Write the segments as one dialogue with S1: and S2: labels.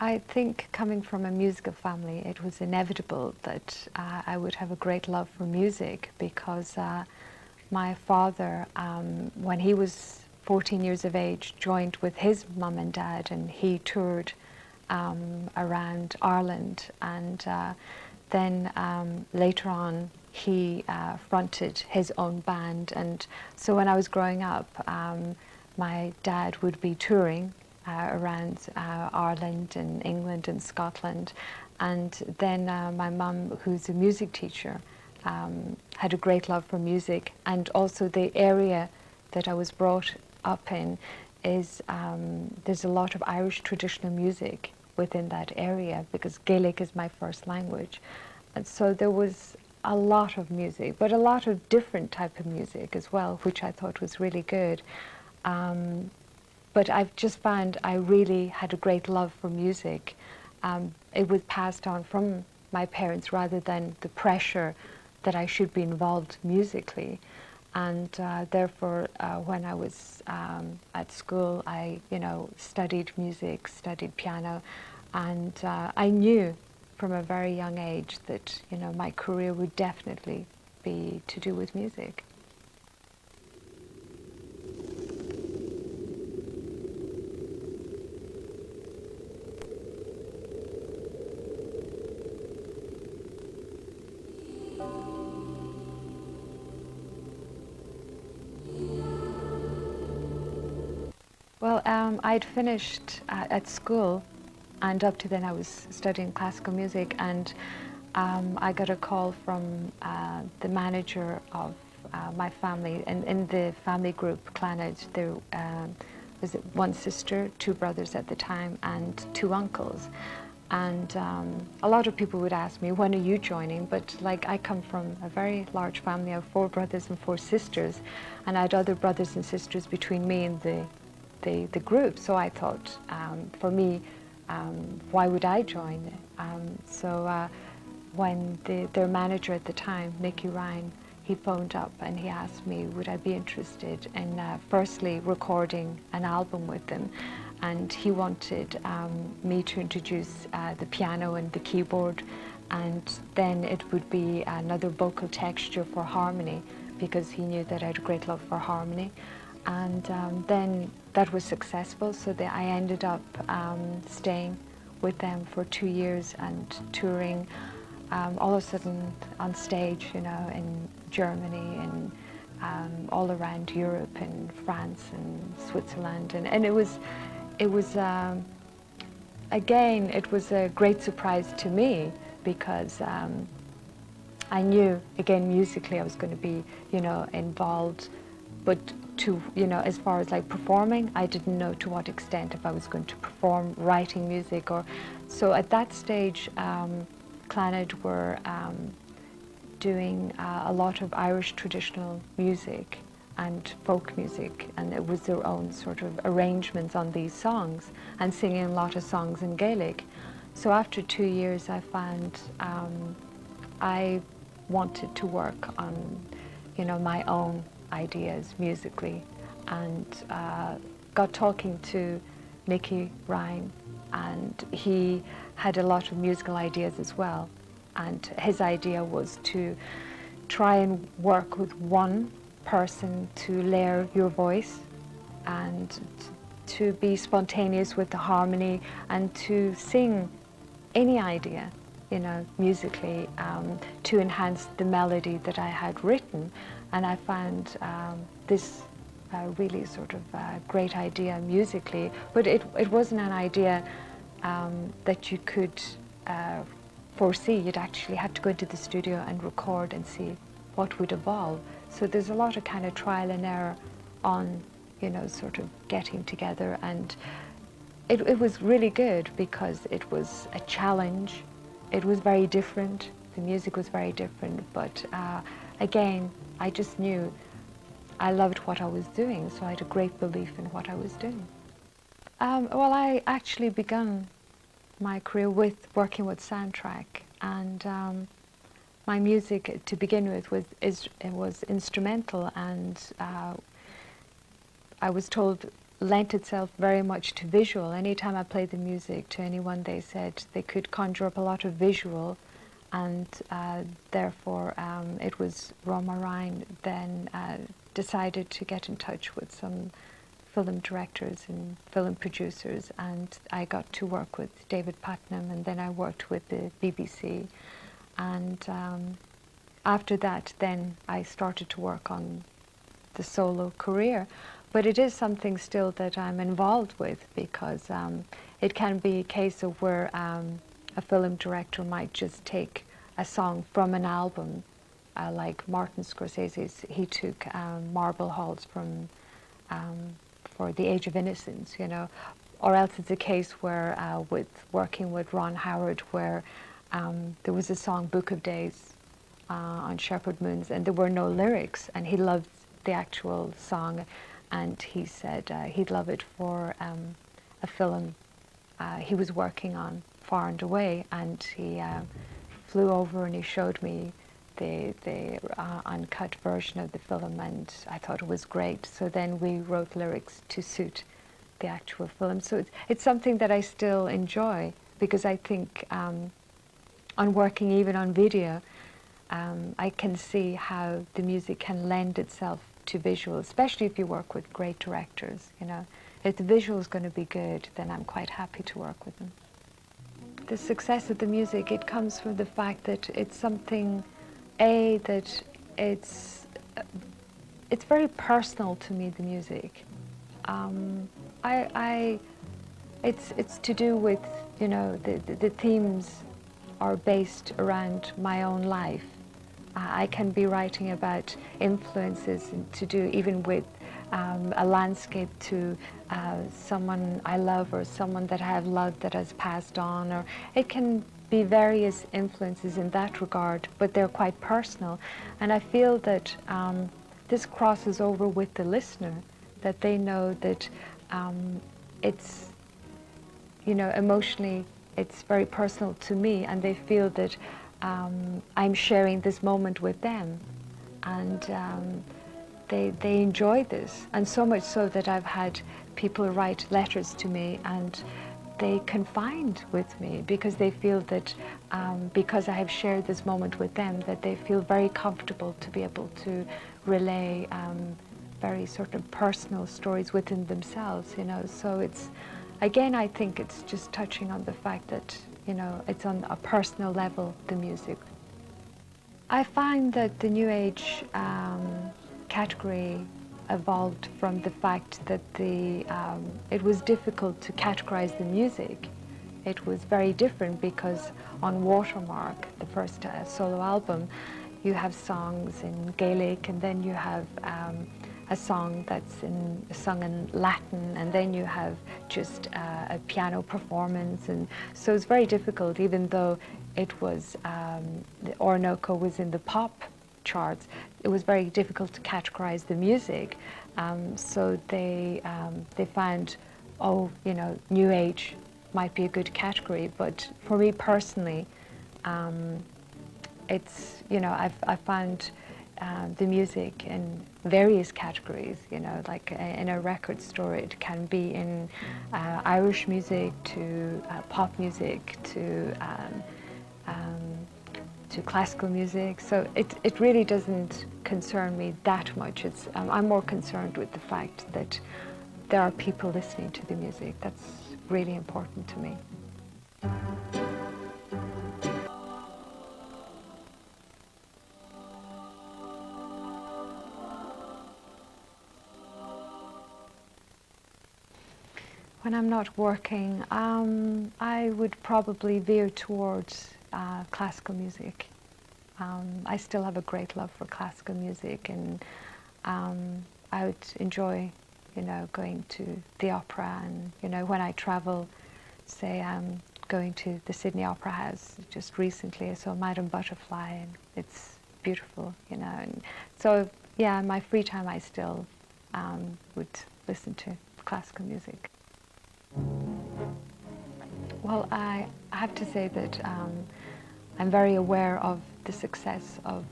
S1: I think coming from a musical family, it was inevitable that I would have a great love for music because my father, when he was 14 years of age, joined with his mum and dad, and he toured around Ireland, and then later on he fronted his own band. And so when I was growing up, my dad would be touring around Ireland and England and Scotland, and then my mum, who's a music teacher, had a great love for music. And also the area that I was brought up in is there's a lot of Irish traditional music within that area because Gaelic is my first language, and so there was a lot of music, but a lot of different type of music as well, which I thought was really good. But I've just found I really had a great love for music. It was passed on from my parents rather than the pressure that I should be involved musically. And therefore, when I was at school, I, studied music, studied piano, and I knew from a very young age that, my career would definitely be to do with music. Well, I'd finished at school, and up to then I was studying classical music, and I got a call from the manager of my family. And in the family group, Clannad, there was one sister, two brothers at the time, and two uncles. And a lot of people would ask me, when are you joining? But like, I come from a very large family. I have 4 brothers and 4 sisters, and I had other brothers and sisters between me and the group. So I thought, for me, why would I join? So when their manager at the time, Nicky Ryan, he phoned up and he asked me, would I be interested in firstly recording an album with them? And he wanted me to introduce the piano and the keyboard, and then it would be another vocal texture for harmony, because he knew that I had a great love for harmony. And then that was successful, so that I ended up staying with them for 2 years and touring all of a sudden on stage, in Germany and all around Europe and France and Switzerland. And it was again, it was a great surprise to me, because I knew, again, musically I was going to be, involved, but to, as far as like performing, I didn't know to what extent, if I was going to perform writing music or... So at that stage, Clannad were doing a lot of Irish traditional music and folk music, and it was their own sort of arrangements on these songs, and singing a lot of songs in Gaelic. So after 2 years, I found I wanted to work on, my own ideas musically, and got talking to Nicky Ryan, and he had a lot of musical ideas as well. And his idea was to try and work with one person to layer your voice, and to be spontaneous with the harmony, and to sing any idea, musically, to enhance the melody that I had written. And I found this really sort of great idea musically, but it wasn't an idea that you could foresee. You'd actually have to go into the studio and record and see what would evolve. So there's a lot of kind of trial and error on, sort of getting together. And it was really good, because it was a challenge. It was very different. The music was very different, but again, I just knew I loved what I was doing, so I had a great belief in what I was doing. Well, I actually began my career with working with soundtrack, and my music to begin with was instrumental, and I was told lent itself very much to visual. Anytime I played the music to anyone, they said they could conjure up a lot of visual, and therefore it was Roma Ryan then decided to get in touch with some film directors and film producers, and I got to work with David Putnam, and then I worked with the BBC, and after that then I started to work on the solo career. But it is something still that I'm involved with, because it can be a case of where a film director might just take a song from an album, like Martin Scorsese's, he took Marble Halls from for The Age of Innocence, you know, or else it's a case where with working with Ron Howard, where there was a song Book of Days on Shepherd Moons, and there were no lyrics, and he loved the actual song, and he said he'd love it for a film he was working on, Far and Away, and he flew over and he showed me the uncut version of the film, and I thought it was great. So then we wrote lyrics to suit the actual film. So it's something that I still enjoy, because I think on working even on video, I can see how the music can lend itself to visual, especially if you work with great directors, you know. If the visual is going to be good, then I'm quite happy to work with them. The success of the music, it comes from the fact that it's something, that it's very personal to me, the music. It's to do with, you know, the themes are based around my own life. I can be writing about influences to do even with a landscape to someone I love, or someone that I have loved that has passed on, or it can be various influences in that regard, but they're quite personal. And I feel that this crosses over with the listener, that they know that it's, you know, emotionally it's very personal to me, and they feel that I'm sharing this moment with them, and they enjoy this, and so much so that I've had people write letters to me and they confide with me, because they feel that because I have shared this moment with them, that they feel very comfortable to be able to relay very sort of personal stories within themselves, you know. So it's, again, I think it's just touching on the fact that, you know, it's on a personal level, the music. I find that the New Age category evolved from the fact that it was difficult to categorize the music. It was very different, because on Watermark, the first solo album, you have songs in Gaelic, and then you have a song that's sung in Latin, and then you have just a piano performance, and so it's very difficult. Even though it was the Orinoco was in the pop charts, it was very difficult to categorize the music. So they found, oh, you know, New Age might be a good category, but for me personally, it's, you know, I found the music in various categories, you know, like in a record store it can be in Irish music to pop music to classical music. So it really doesn't concern me that much. It's I'm more concerned with the fact that there are people listening to the music. That's really important to me. When I'm not working, I would probably veer towards classical music. I still have a great love for classical music, and I would enjoy, you know, going to the opera, and, you know, when I travel, say I'm going to the Sydney Opera House. Just recently I saw Madame Butterfly, and it's beautiful, you know. And so, yeah, in my free time I still would listen to classical music. Well, I have to say that I'm very aware of the success of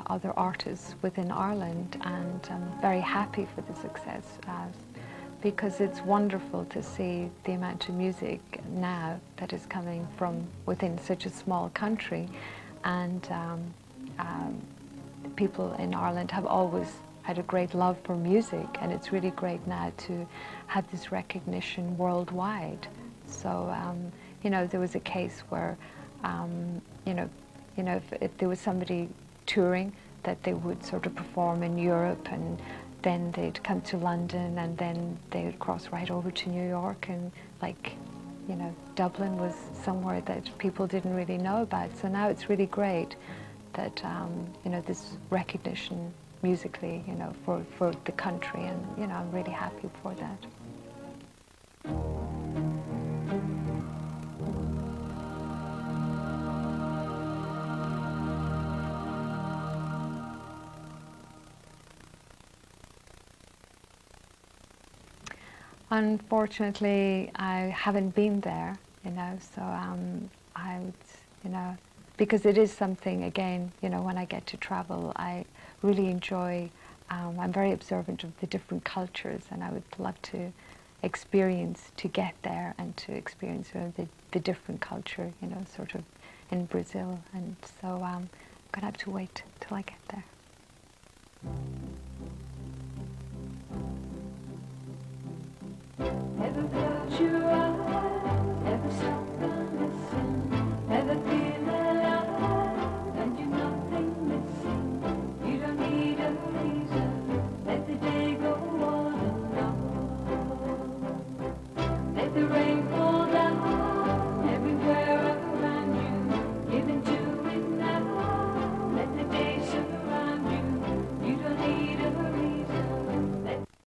S1: other artists within Ireland, and I'm very happy for the success, because it's wonderful to see the amount of music now that is coming from within such a small country, and people in Ireland have always had a great love for music, and it's really great now to have this recognition worldwide. So, you know, there was a case where, you know, if there was somebody touring, that they would sort of perform in Europe, and then they'd come to London, and then they would cross right over to New York, and like, you know, Dublin was somewhere that people didn't really know about. So now it's really great that, you know, this recognition musically, you know, for the country, and, you know, I'm really happy for that. Unfortunately, I haven't been there, you know, so I would, you know, because it is something, again, you know, when I get to travel, I really enjoy, I'm very observant of the different cultures, and I would love to experience, to get there and to experience, you know, the different culture, you know, sort of in Brazil. And so I'm going to have to wait till I get there.